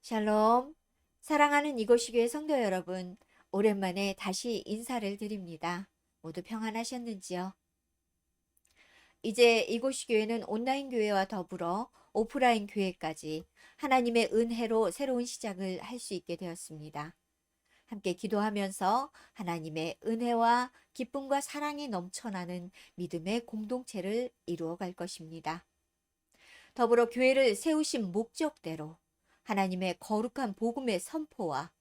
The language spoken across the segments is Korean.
샬롬, 사랑하는 이곳이 교회 성도 여러분, 오랜만에 다시 인사를 드립니다. 모두 평안하셨는지요? 이제 이곳이 교회는 온라인 교회와 더불어 오프라인 교회까지 하나님의 은혜로 새로운 시작을 할 수 있게 되었습니다. 함께 기도하면서 하나님의 은혜와 기쁨과 사랑이 넘쳐나는 믿음의 공동체를 이루어 갈 것입니다. 더불어 교회를 세우신 목적대로 하나님의 거룩한 복음의 선포와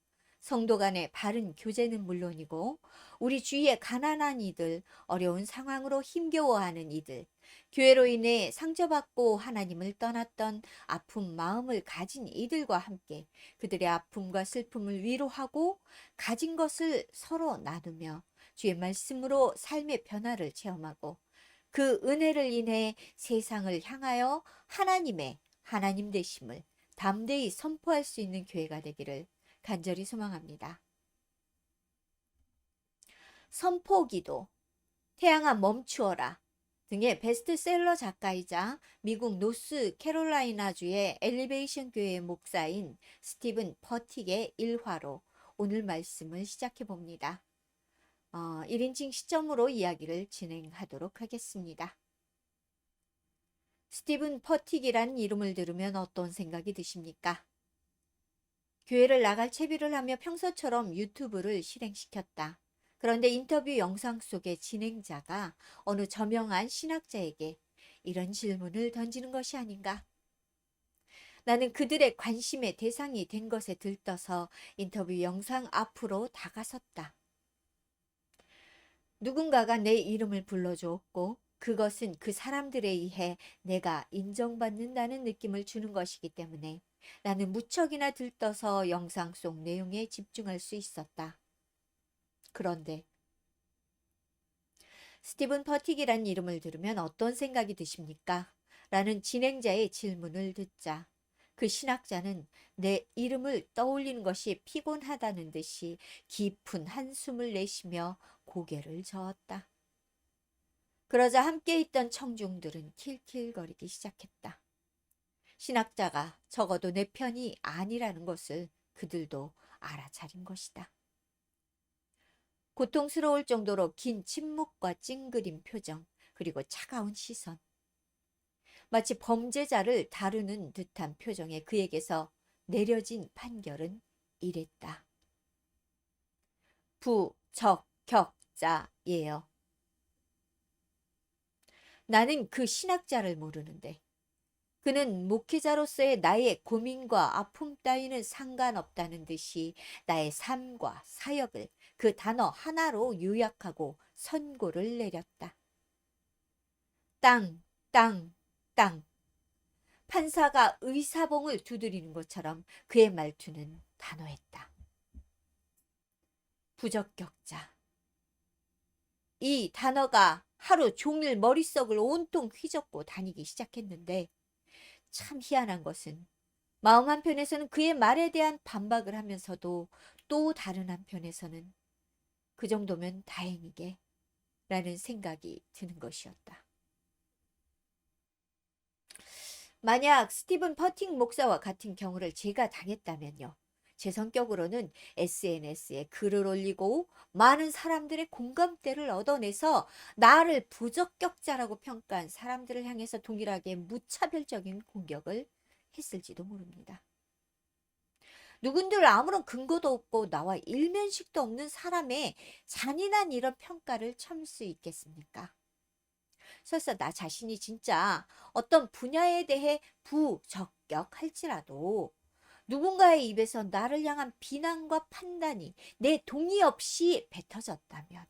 성도 간의 바른 교제는 물론이고 우리 주위의 가난한 이들, 어려운 상황으로 힘겨워하는 이들, 교회로 인해 상처받고 하나님을 떠났던 아픈 마음을 가진 이들과 함께 그들의 아픔과 슬픔을 위로하고 가진 것을 서로 나누며 주의 말씀으로 삶의 변화를 체험하고 그 은혜를 인해 세상을 향하여 하나님 되심을 담대히 선포할 수 있는 교회가 되기를 간절히 소망합니다. 선포기도, 태양아 멈추어라 등의 베스트셀러 작가이자 미국 노스캐롤라이나주의 엘리베이션 교회의 목사인 스티븐 퍼틱의 일화로 오늘 말씀을 시작해 봅니다. 1인칭 시점으로 이야기를 진행하도록 하겠습니다. 스티븐 퍼틱이라는 이름을 들으면 어떤 생각이 드십니까? 교회를 나갈 채비를 하며 평소처럼 유튜브를 실행시켰다. 그런데 인터뷰 영상 속의 진행자가 어느 저명한 신학자에게 이런 질문을 던지는 것이 아닌가? 나는 그들의 관심의 대상이 된 것에 들떠서 인터뷰 영상 앞으로 다가섰다. 누군가가 내 이름을 불러주었고 그것은 그 사람들에 의해 내가 인정받는다는 느낌을 주는 것이기 때문에 나는 무척이나 들떠서 영상 속 내용에 집중할 수 있었다. 그런데 스티븐 퍼틱이란 이름을 들으면 어떤 생각이 드십니까? 라는 진행자의 질문을 듣자 그 신학자는 내 이름을 떠올리는 것이 피곤하다는 듯이 깊은 한숨을 내쉬며 고개를 저었다. 그러자 함께 있던 청중들은 킬킬거리기 시작했다. 신학자가 적어도 내 편이 아니라는 것을 그들도 알아차린 것이다. 고통스러울 정도로 긴 침묵과 찡그린 표정, 그리고 차가운 시선. 마치 범죄자를 다루는 듯한 표정에 그에게서 내려진 판결은 이랬다. 부적격자예요. 나는 그 신학자를 모르는데 그는 목회자로서의 나의 고민과 아픔 따위는 상관없다는 듯이 나의 삶과 사역을 그 단어 하나로 요약하고 선고를 내렸다. 땅, 땅, 땅. 판사가 의사봉을 두드리는 것처럼 그의 말투는 단호했다. 부적격자. 이 단어가 하루 종일 머릿속을 온통 휘젓고 다니기 시작했는데 참 희한한 것은 마음 한편에서는 그의 말에 대한 반박을 하면서도 또 다른 한편에서는 그 정도면 다행이게 라는 생각이 드는 것이었다. 만약 스티븐 퍼팅 목사와 같은 경우를 제가 당했다면요. 제 성격으로는 SNS에 글을 올리고 많은 사람들의 공감대를 얻어내서 나를 부적격자라고 평가한 사람들을 향해서 동일하게 무차별적인 공격을 했을지도 모릅니다. 누군들 아무런 근거도 없고 나와 일면식도 없는 사람의 잔인한 이런 평가를 참을 수 있겠습니까? 설사 나 자신이 진짜 어떤 분야에 대해 부적격할지라도 누군가의 입에서 나를 향한 비난과 판단이 내 동의 없이 뱉어졌다면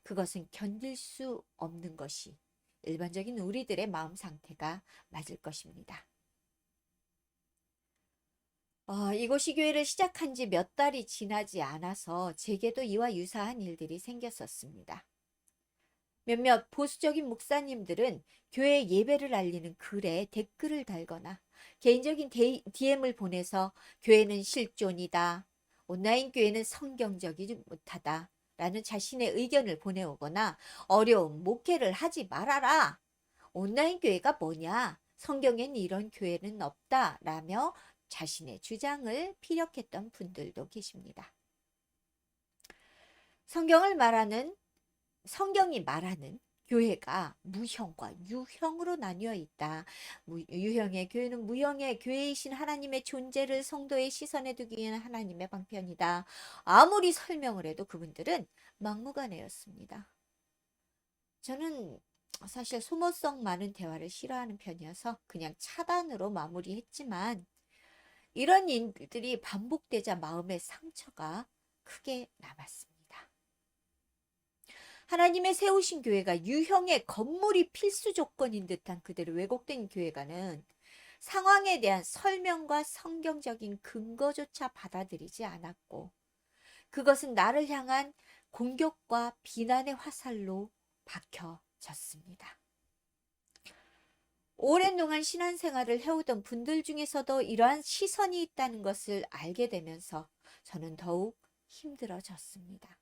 그것은 견딜 수 없는 것이 일반적인 우리들의 마음 상태가 맞을 것입니다. 이곳이 교회를 시작한 지 몇 달이 지나지 않아서 제게도 이와 유사한 일들이 생겼었습니다. 몇몇 보수적인 목사님들은 교회 예배를 알리는 글에 댓글을 달거나 개인적인 DM을 보내서 교회는 실존이다, 온라인 교회는 성경적이지 못하다 라는 자신의 의견을 보내오거나 어려운 목회를 하지 말아라, 온라인 교회가 뭐냐, 성경엔 이런 교회는 없다 라며 자신의 주장을 피력했던 분들도 계십니다. 성경이 말하는 교회가 무형과 유형으로 나뉘어 있다. 유형의 교회는 무형의 교회이신 하나님의 존재를 성도의 시선에 두기 위한 하나님의 방편이다. 아무리 설명을 해도 그분들은 막무가내였습니다. 저는 사실 소모성 많은 대화를 싫어하는 편이어서 그냥 차단으로 마무리했지만 이런 일들이 반복되자 마음의 상처가 크게 남았습니다. 하나님의 세우신 교회가 유형의 건물이 필수 조건인 듯한 그대로 왜곡된 교회가는 상황에 대한 설명과 성경적인 근거조차 받아들이지 않았고 그것은 나를 향한 공격과 비난의 화살로 박혀졌습니다. 오랜 동안 신앙생활을 해오던 분들 중에서도 이러한 시선이 있다는 것을 알게 되면서 저는 더욱 힘들어졌습니다.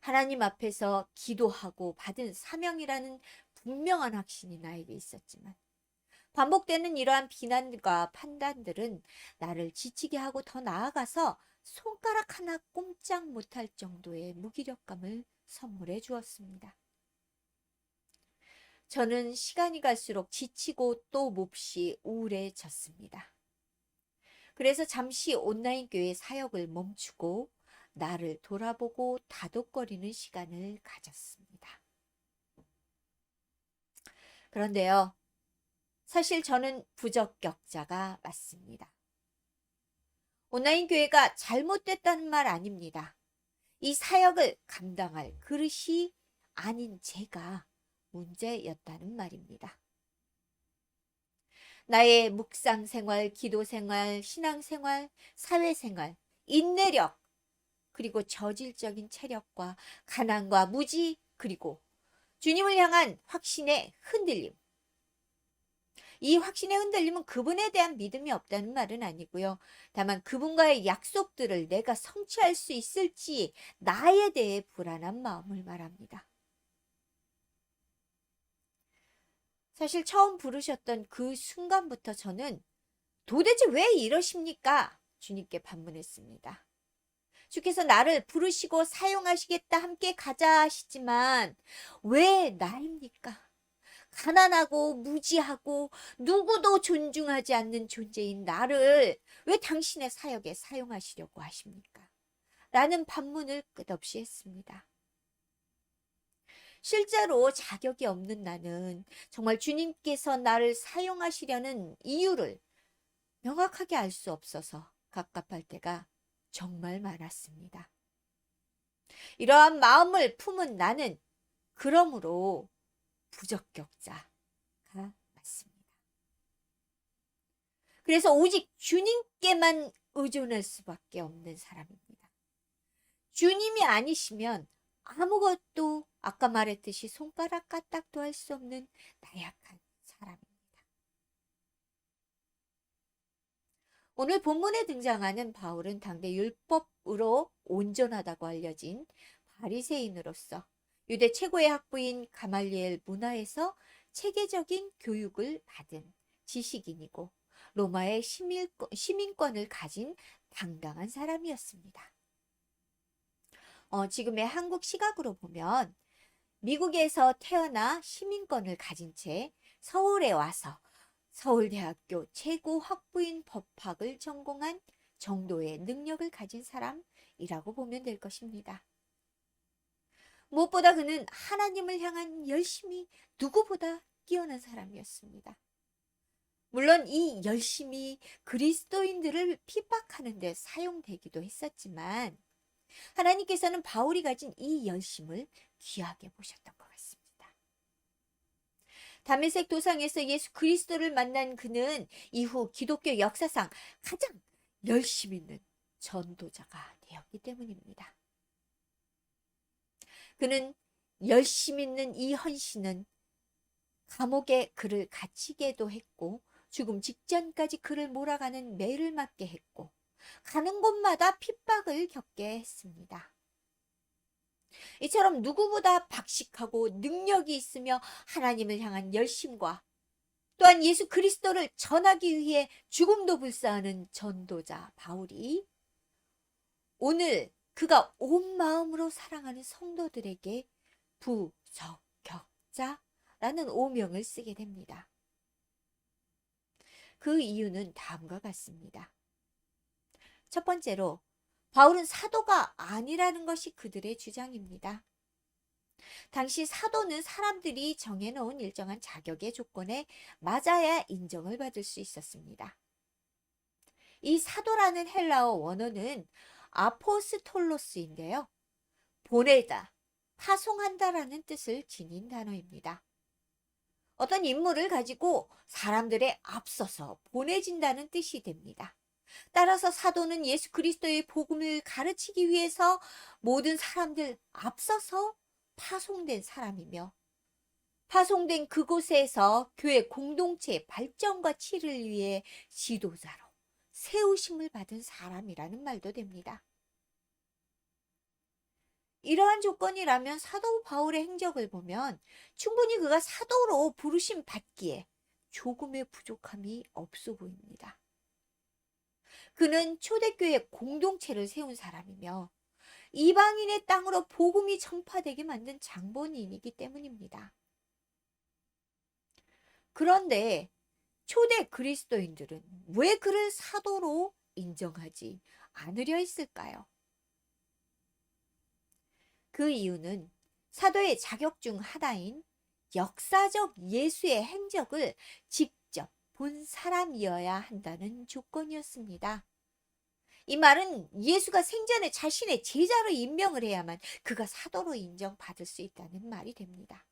하나님 앞에서 기도하고 받은 사명이라는 분명한 확신이 나에게 있었지만 반복되는 이러한 비난과 판단들은 나를 지치게 하고 더 나아가서 손가락 하나 꼼짝 못할 정도의 무기력감을 선물해 주었습니다. 저는 시간이 갈수록 지치고 또 몹시 우울해졌습니다. 그래서 잠시 온라인 교회 사역을 멈추고 나를 돌아보고 다독거리는 시간을 가졌습니다. 그런데요, 사실 저는 부적격자가 맞습니다. 온라인 교회가 잘못됐다는 말 아닙니다. 이 사역을 감당할 그릇이 아닌 제가 문제였다는 말입니다. 나의 묵상 생활, 기도 생활, 신앙 생활, 사회 생활, 인내력, 그리고 저질적인 체력과 가난과 무지, 그리고 주님을 향한 확신의 흔들림. 이 확신의 흔들림은 그분에 대한 믿음이 없다는 말은 아니고요. 다만 그분과의 약속들을 내가 성취할 수 있을지 나에 대해 불안한 마음을 말합니다. 사실 처음 부르셨던 그 순간부터 저는 도대체 왜 이러십니까? 주님께 반문했습니다. 주께서 나를 부르시고 사용하시겠다 함께 가자 하시지만 왜 나입니까? 가난하고 무지하고 누구도 존중하지 않는 존재인 나를 왜 당신의 사역에 사용하시려고 하십니까? 라는 반문을 끝없이 했습니다. 실제로 자격이 없는 나는 정말 주님께서 나를 사용하시려는 이유를 명확하게 알 수 없어서 갑갑할 때가 정말 많았습니다. 이러한 마음을 품은 나는 그러므로 부적격자가 맞습니다. 그래서 오직 주님께만 의존할 수밖에 없는 사람입니다. 주님이 아니시면 아무것도 아까 말했듯이 손가락 까딱도 할 수 없는 나약한 사람입니다. 오늘 본문에 등장하는 바울은 당대 율법으로 온전하다고 알려진 바리새인으로서 유대 최고의 학부인 가말리엘 문화에서 체계적인 교육을 받은 지식인이고 로마의 시민권을 가진 당당한 사람이었습니다. 지금의 한국 시각으로 보면 미국에서 태어나 시민권을 가진 채 서울에 와서 서울대학교 최고 학부인 법학을 전공한 정도의 능력을 가진 사람이라고 보면 될 것입니다. 무엇보다 그는 하나님을 향한 열심이 누구보다 뛰어난 사람이었습니다. 물론 이 열심이 그리스도인들을 핍박하는 데 사용되기도 했었지만 하나님께서는 바울이 가진 이 열심을 귀하게 보셨던 것 같습니다. 다메섹 도상에서 예수 그리스도를 만난 그는 이후 기독교 역사상 가장 열심 있는 전도자가 되었기 때문입니다. 그는 열심 있는 이 헌신은 감옥에 그를 갇히게도 했고 죽음 직전까지 그를 몰아가는 매를 맞게 했고 가는 곳마다 핍박을 겪게 했습니다. 이처럼 누구보다 박식하고 능력이 있으며 하나님을 향한 열심과 또한 예수 그리스도를 전하기 위해 죽음도 불사하는 전도자 바울이 오늘 그가 온 마음으로 사랑하는 성도들에게 부적격자라는 오명을 쓰게 됩니다. 그 이유는 다음과 같습니다. 첫 번째로 바울은 사도가 아니라는 것이 그들의 주장입니다. 당시 사도는 사람들이 정해놓은 일정한 자격의 조건에 맞아야 인정을 받을 수 있었습니다. 이 사도라는 헬라어 원어는 아포스톨로스인데요. 보내다, 파송한다라는 뜻을 지닌 단어입니다. 어떤 임무를 가지고 사람들에 앞서서 보내진다는 뜻이 됩니다. 따라서 사도는 예수 그리스도의 복음을 가르치기 위해서 모든 사람들 앞서서 파송된 사람이며 파송된 그곳에서 교회 공동체의 발전과 치를 위해 지도자로 세우심을 받은 사람이라는 말도 됩니다. 이러한 조건이라면 사도 바울의 행적을 보면 충분히 그가 사도로 부르심 받기에 조금의 부족함이 없어 보입니다. 그는 초대교회 공동체를 세운 사람이며 이방인의 땅으로 복음이 전파되게 만든 장본인이기 때문입니다. 그런데 초대 그리스도인들은 왜 그를 사도로 인정하지 않으려 했을까요? 그 이유는 사도의 자격 중 하나인 역사적 예수의 행적을 직접 본 사람이어야 한다는 조건이었습니다. 이 말은 예수가 생전에 자신의 제자로 임명을 해야만 그가 사도로 인정받을 수 있다는 말이 됩니다.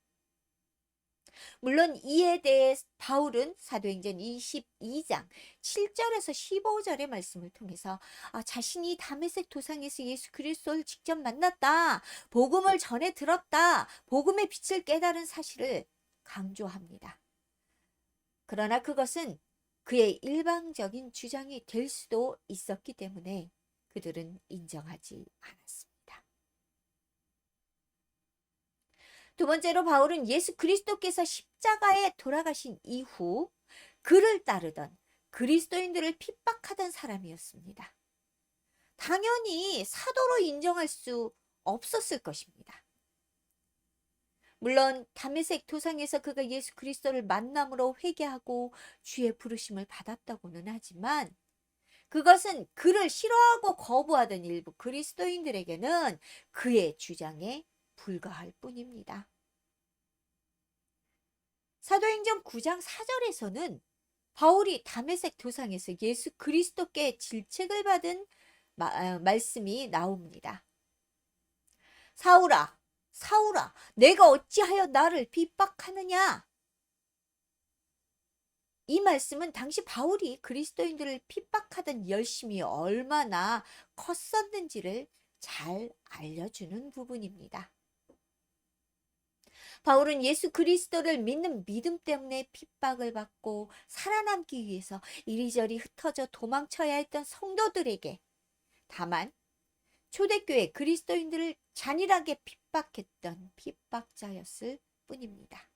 물론 이에 대해 바울은 사도행전 22장 7절에서 15절의 말씀을 통해서 자신이 다메섹 도상에서 예수 그리스도를 직접 만났다, 복음을 전해 들었다, 복음의 빛을 깨달은 사실을 강조합니다. 그러나 그것은 그의 일방적인 주장이 될 수도 있었기 때문에 그들은 인정하지 않았습니다. 두 번째로 바울은 예수 그리스도께서 십자가에 돌아가신 이후 그를 따르던 그리스도인들을 핍박하던 사람이었습니다. 당연히 사도로 인정할 수 없었을 것입니다. 물론 다메섹 도상에서 그가 예수 그리스도를 만남으로 회개하고 주의 부르심을 받았다고는 하지만 그것은 그를 싫어하고 거부하던 일부 그리스도인들에게는 그의 주장에 불과할 뿐입니다. 사도행전 9장 4절에서는 바울이 다메섹 도상에서 예수 그리스도께 질책을 받은 말씀이 나옵니다. 사울아, 사울아, 내가 어찌하여 나를 핍박하느냐? 이 말씀은 당시 바울이 그리스도인들을 핍박하던 열심이 얼마나 컸었는지를 잘 알려주는 부분입니다. 바울은 예수 그리스도를 믿는 믿음 때문에 핍박을 받고 살아남기 위해서 이리저리 흩어져 도망쳐야 했던 성도들에게 다만 초대교회 그리스도인들을 잔인하게 핍박했던 핍박자였을 뿐입니다.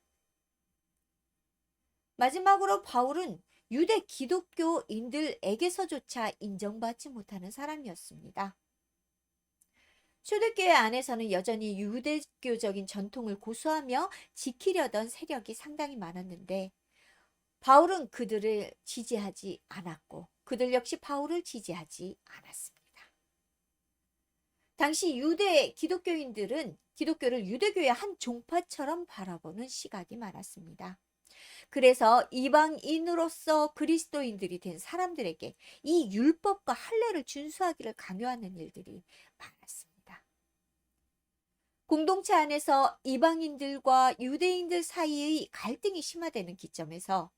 마지막으로 바울은 유대 기독교인들에게서조차 인정받지 못하는 사람이었습니다. 초대교회 안에서는 여전히 유대교적인 전통을 고수하며 지키려던 세력이 상당히 많았는데 바울은 그들을 지지하지 않았고 그들 역시 바울을 지지하지 않았습니다. 당시 유대 기독교인들은 기독교를 유대교의 한 종파처럼 바라보는 시각이 많았습니다. 그래서 이방인으로서 그리스도인들이 된 사람들에게 이 율법과 할례를 준수하기를 강요하는 일들이 많았습니다. 공동체 안에서 이방인들과 유대인들 사이의 갈등이 심화되는 기점에서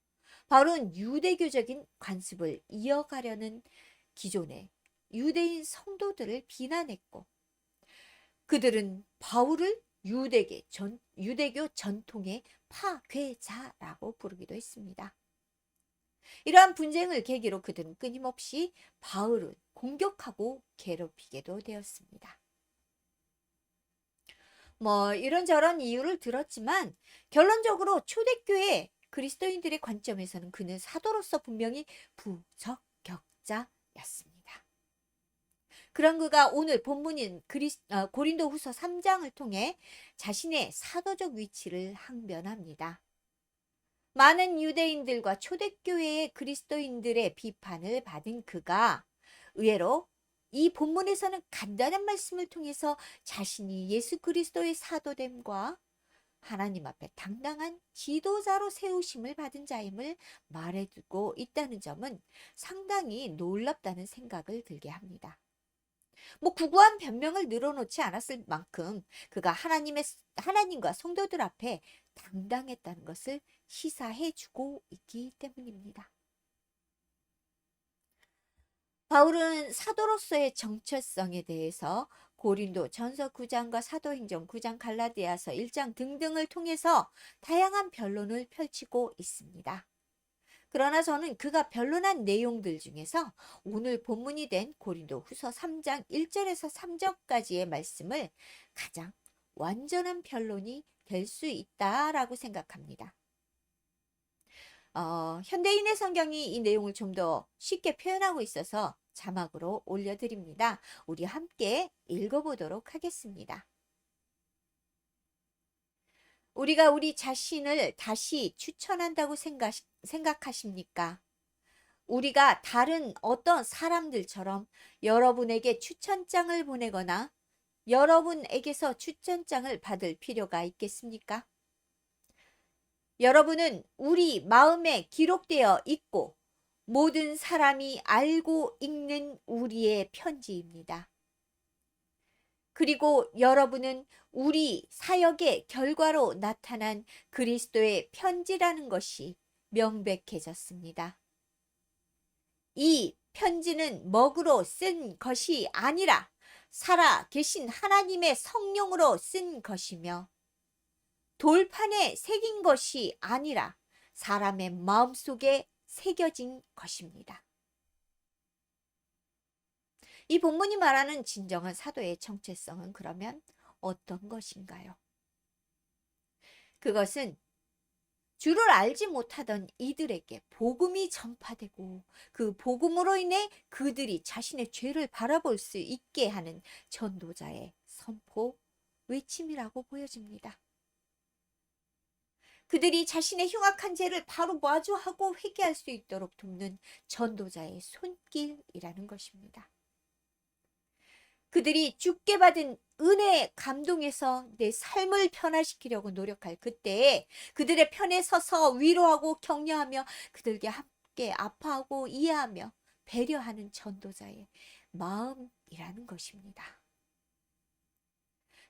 바울은 유대교적인 관습을 이어가려는 기존의 유대인 성도들을 비난했고 그들은 바울을 유대교 전통의 파괴자라고 부르기도 했습니다. 이러한 분쟁을 계기로 그들은 끊임없이 바울을 공격하고 괴롭히게도 되었습니다. 이런저런 이유를 들었지만 결론적으로 초대교회 그리스도인들의 관점에서는 그는 사도로서 분명히 부적격자였습니다. 그런 그가 오늘 본문인 고린도후서 3장을 통해 자신의 사도적 위치를 항변합니다. 많은 유대인들과 초대교회의 그리스도인들의 비판을 받은 그가 의외로 이 본문에서는 간단한 말씀을 통해서 자신이 예수 그리스도의 사도됨과 하나님 앞에 당당한 지도자로 세우심을 받은 자임을 말해두고 있다는 점은 상당히 놀랍다는 생각을 들게 합니다. 구구한 변명을 늘어놓지 않았을 만큼 그가 하나님과 성도들 앞에 당당했다는 것을 시사해 주고 있기 때문입니다. 바울은 사도로서의 정체성에 대해서 고린도 전서 9장과 사도행전 9장, 갈라디아서 1장 등등을 통해서 다양한 변론을 펼치고 있습니다. 그러나 저는 그가 변론한 내용들 중에서 오늘 본문이 된 고린도 후서 3장 1절에서 3절까지의 말씀을 가장 완전한 변론이 될 수 있다라고 생각합니다. 현대인의 성경이 이 내용을 좀 더 쉽게 표현하고 있어서 자막으로 올려드립니다. 우리 함께 읽어보도록 하겠습니다. 우리가 우리 자신을 다시 추천한다고 생각하십니까? 우리가 다른 어떤 사람들처럼 여러분에게 추천장을 보내거나 여러분에게서 추천장을 받을 필요가 있겠습니까? 여러분은 우리 마음에 기록되어 있고 모든 사람이 알고 읽는 우리의 편지입니다. 그리고 여러분은 우리 사역의 결과로 나타난 그리스도의 편지라는 것이 명백해졌습니다. 이 편지는 먹으로 쓴 것이 아니라 살아 계신 하나님의 성령으로 쓴 것이며 돌판에 새긴 것이 아니라 사람의 마음속에 새겨진 것입니다. 이 본문이 말하는 진정한 사도의 정체성은 그러면 어떤 것인가요? 그것은 주를 알지 못하던 이들에게 복음이 전파되고 그 복음으로 인해 그들이 자신의 죄를 바라볼 수 있게 하는 전도자의 선포, 외침이라고 보여집니다. 그들이 자신의 흉악한 죄를 바로 마주하고 회개할 수 있도록 돕는 전도자의 손길이라는 것입니다. 그들이 주께 받은 은혜의 감동에서 내 삶을 변화시키려고 노력할 그때에 그들의 편에 서서 위로하고 격려하며 그들에게 함께 아파하고 이해하며 배려하는 전도자의 마음이라는 것입니다.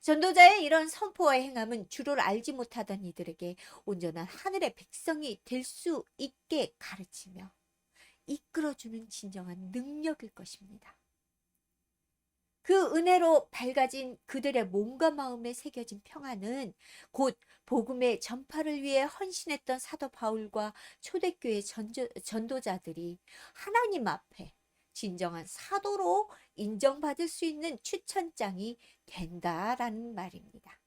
전도자의 이런 선포와 행함은 주를 알지 못하던 이들에게 온전한 하늘의 백성이 될 수 있게 가르치며 이끌어주는 진정한 능력일 것입니다. 그 은혜로 밝아진 그들의 몸과 마음에 새겨진 평안은 곧 복음의 전파를 위해 헌신했던 사도 바울과 초대교회 전도자들이 하나님 앞에 진정한 사도로 인정받을 수 있는 추천장이 된다라는 말입니다.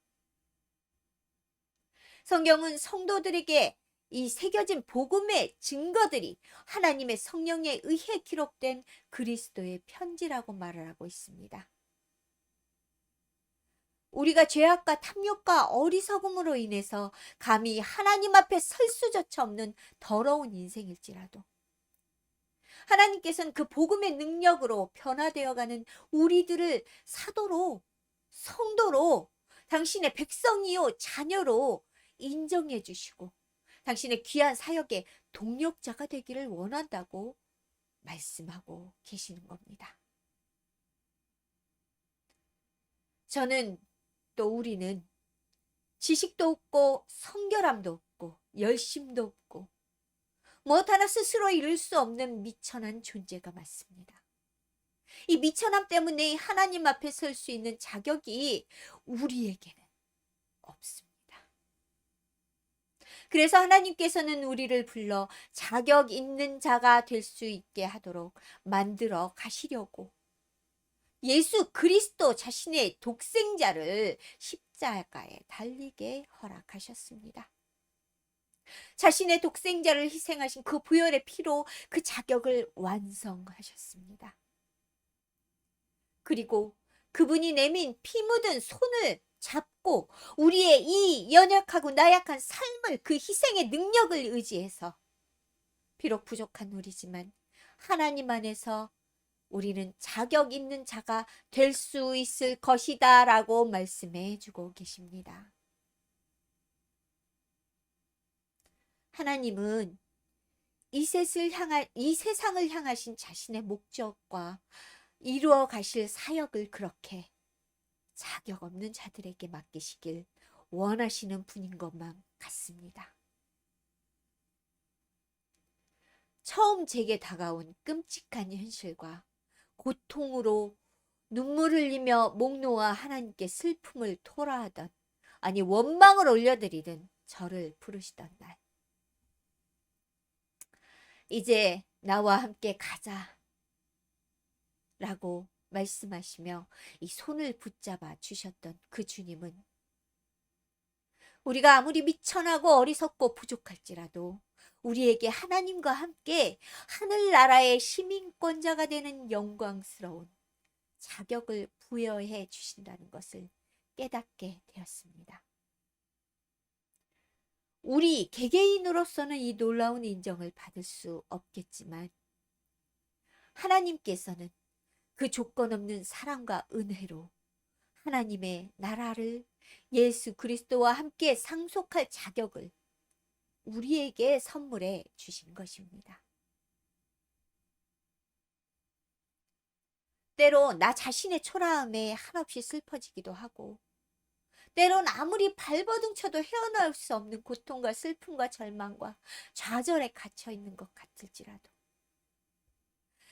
성경은 성도들에게 이 새겨진 복음의 증거들이 하나님의 성령에 의해 기록된 그리스도의 편지라고 말을 하고 있습니다. 우리가 죄악과 탐욕과 어리석음으로 인해서 감히 하나님 앞에 설 수조차 없는 더러운 인생일지라도 하나님께서는 그 복음의 능력으로 변화되어가는 우리들을 사도로, 성도로, 당신의 백성이요 자녀로 인정해 주시고 당신의 귀한 사역의 동력자가 되기를 원한다고 말씀하고 계시는 겁니다. 저는 또 우리는 지식도 없고 성결함도 없고 열심도 없고 무엇 하나 스스로 이룰 수 없는 미천한 존재가 맞습니다. 이 미천함 때문에 하나님 앞에 설 수 있는 자격이 우리에게는 없습니다. 그래서 하나님께서는 우리를 불러 자격 있는 자가 될 수 있게 하도록 만들어 가시려고 예수 그리스도 자신의 독생자를 십자가에 달리게 허락하셨습니다. 자신의 독생자를 희생하신 그 보혈의 피로 그 자격을 완성하셨습니다. 그리고 그분이 내민 피 묻은 손을 잡고 우리의 이 연약하고 나약한 삶을 그 희생의 능력을 의지해서 비록 부족한 우리지만 하나님 안에서 우리는 자격 있는 자가 될 수 있을 것이다 라고 말씀해 주고 계십니다. 하나님은 이 세상을 향하신 자신의 목적과 이루어 가실 사역을 그렇게 자격 없는 자들에게 맡기시길 원하시는 분인 것만 같습니다. 처음 제게 다가온 끔찍한 현실과 고통으로 눈물 흘리며 목 놓아 하나님께 슬픔을 토라하던, 아니 원망을 올려드리던 저를 부르시던 날, 이제 나와 함께 가자 라고 말씀하시며 이 손을 붙잡아 주셨던 그 주님은 우리가 아무리 미천하고 어리석고 부족할지라도 우리에게 하나님과 함께 하늘나라의 시민권자가 되는 영광스러운 자격을 부여해 주신다는 것을 깨닫게 되었습니다. 우리 개개인으로서는 이 놀라운 인정을 받을 수 없겠지만 하나님께서는 그 조건 없는 사랑과 은혜로 하나님의 나라를 예수 그리스도와 함께 상속할 자격을 우리에게 선물해 주신 것입니다. 때로 나 자신의 초라함에 한없이 슬퍼지기도 하고, 때론 아무리 발버둥쳐도 헤어나올 수 없는 고통과 슬픔과 절망과 좌절에 갇혀 있는 것 같을지라도,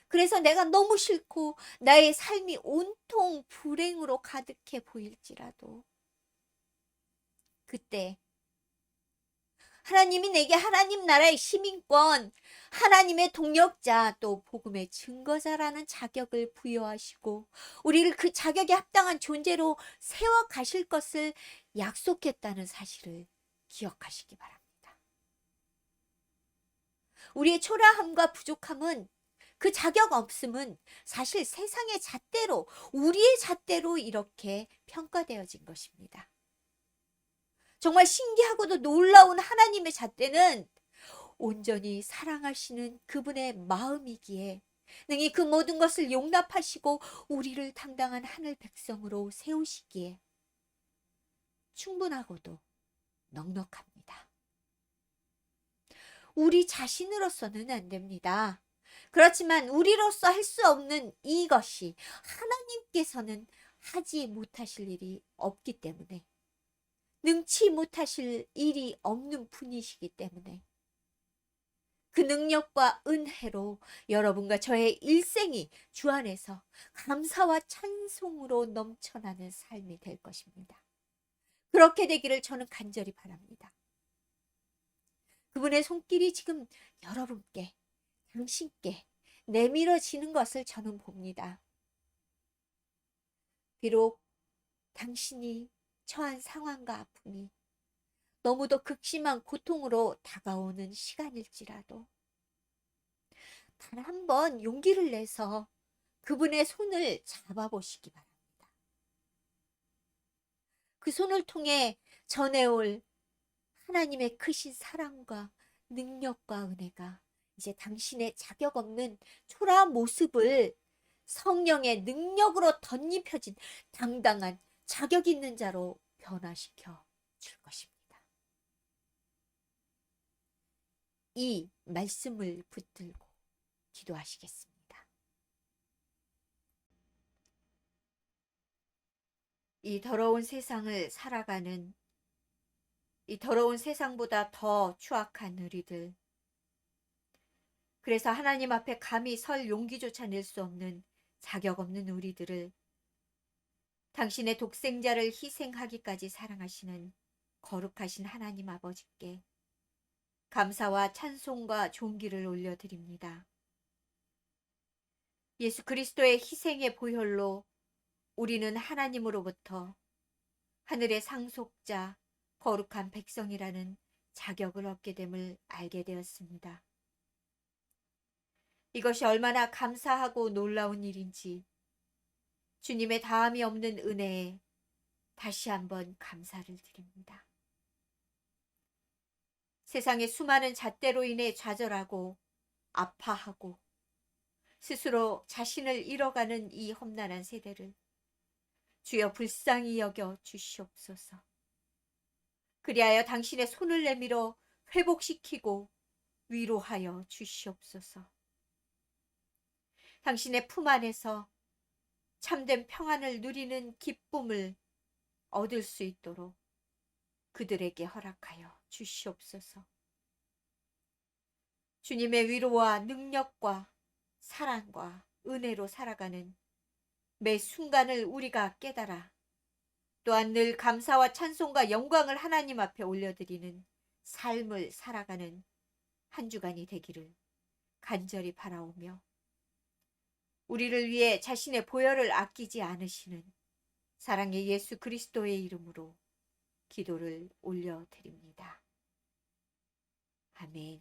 그래서 내가 너무 싫고 나의 삶이 온통 불행으로 가득해 보일지라도, 그때 하나님이 내게 하나님 나라의 시민권, 하나님의 동역자, 또 복음의 증거자라는 자격을 부여하시고 우리를 그 자격에 합당한 존재로 세워 가실 것을 약속했다는 사실을 기억하시기 바랍니다. 우리의 초라함과 부족함은, 그 자격 없음은 사실 세상의 잣대로, 우리의 잣대로 이렇게 평가되어진 것입니다. 정말 신기하고도 놀라운 하나님의 잣대는 온전히 사랑하시는 그분의 마음이기에 능히 그 모든 것을 용납하시고 우리를 당당한 하늘 백성으로 세우시기에 충분하고도 넉넉합니다. 우리 자신으로서는 안 됩니다. 그렇지만 우리로서 할 수 없는 이것이 하나님께서는 하지 못하실 일이 없기 때문에, 능치 못하실 일이 없는 분이시기 때문에 그 능력과 은혜로 여러분과 저의 일생이 주 안에서 감사와 찬송으로 넘쳐나는 삶이 될 것입니다. 그렇게 되기를 저는 간절히 바랍니다. 그분의 손길이 지금 여러분께, 당신께 내밀어지는 것을 저는 봅니다. 비록 당신이 처한 상황과 아픔이 너무도 극심한 고통으로 다가오는 시간일지라도 단 한 번 용기를 내서 그분의 손을 잡아보시기 바랍니다. 그 손을 통해 전해올 하나님의 크신 사랑과 능력과 은혜가 이제 당신의 자격 없는 초라한 모습을 성령의 능력으로 덧입혀진 당당한 자격 있는 자로 변화시켜 줄 것입니다. 이 말씀을 붙들고 기도하시겠습니다. 이 더러운 세상을 살아가는, 이 더러운 세상보다 더 추악한 우리들, 그래서 하나님 앞에 감히 설 용기조차 낼 수 없는 자격 없는 우리들을 당신의 독생자를 희생하기까지 사랑하시는 거룩하신 하나님 아버지께 감사와 찬송과 존귀를 올려드립니다. 예수 그리스도의 희생의 보혈로 우리는 하나님으로부터 하늘의 상속자, 거룩한 백성이라는 자격을 얻게 됨을 알게 되었습니다. 이것이 얼마나 감사하고 놀라운 일인지 주님의 다함이 없는 은혜에 다시 한번 감사를 드립니다. 세상의 수많은 잣대로 인해 좌절하고 아파하고 스스로 자신을 잃어가는 이 험난한 세대를 주여 불쌍히 여겨 주시옵소서. 그리하여 당신의 손을 내밀어 회복시키고 위로하여 주시옵소서. 당신의 품 안에서 참된 평안을 누리는 기쁨을 얻을 수 있도록 그들에게 허락하여 주시옵소서. 주님의 위로와 능력과 사랑과 은혜로 살아가는 매 순간을 우리가 깨달아 또한 늘 감사와 찬송과 영광을 하나님 앞에 올려드리는 삶을 살아가는 한 주간이 되기를 간절히 바라오며 우리를 위해 자신의 보혈을 아끼지 않으시는 사랑의 예수 그리스도의 이름으로 기도를 올려드립니다. 아멘.